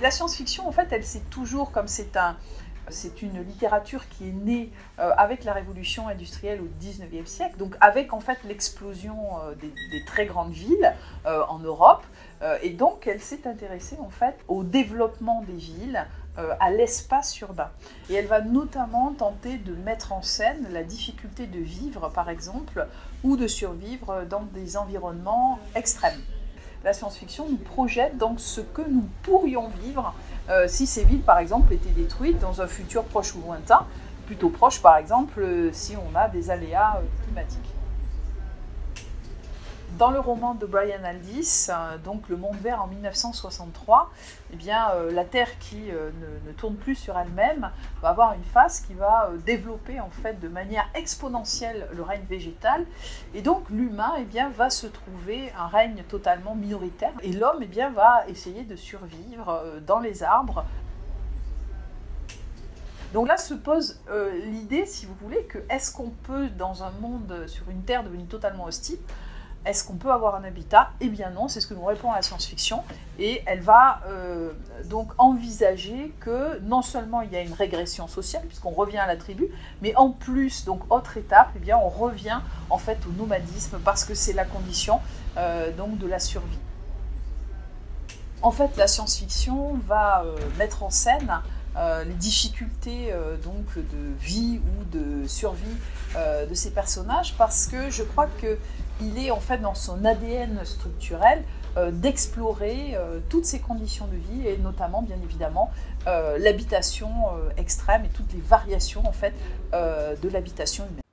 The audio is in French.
La science-fiction, en fait, elle s'est toujours, comme c'est une littérature qui est née avec la révolution industrielle au XIXe siècle, donc avec en fait l'explosion des très grandes villes en Europe, et donc elle s'est intéressée en fait au développement des villes, à l'espace urbain. Et elle va notamment tenter de mettre en scène la difficulté de vivre, par exemple, ou de survivre dans des environnements extrêmes. La science-fiction nous projette donc ce que nous pourrions vivre si ces villes, par exemple, étaient détruites dans un futur proche ou lointain, plutôt proche, par exemple, si on a des aléas climatiques. Dans le roman de Brian Aldiss, donc Le Monde Vert en 1963, eh bien, la Terre qui ne tourne plus sur elle-même va avoir une phase qui va développer en fait de manière exponentielle le règne végétal, et donc l'humain eh bien, va se trouver un règne totalement minoritaire, et l'homme eh bien, va essayer de survivre dans les arbres. Donc là se pose l'idée, si vous voulez, que est-ce qu'on peut, dans un monde sur une Terre devenue totalement hostile, est-ce qu'on peut avoir un habitat? Eh bien non, c'est ce que nous répond la science-fiction. Et elle va donc envisager que non seulement il y a une régression sociale, puisqu'on revient à la tribu, mais en plus, donc autre étape, eh bien, on revient en fait au nomadisme, parce que c'est la condition donc de la survie. En fait, la science-fiction va mettre en scène les difficultés donc de vie ou de survie de ces personnages, parce que je crois qu'il est en fait dans son ADN structurel d'explorer toutes ces conditions de vie, et notamment bien évidemment l'habitation extrême et toutes les variations en fait de l'habitation humaine.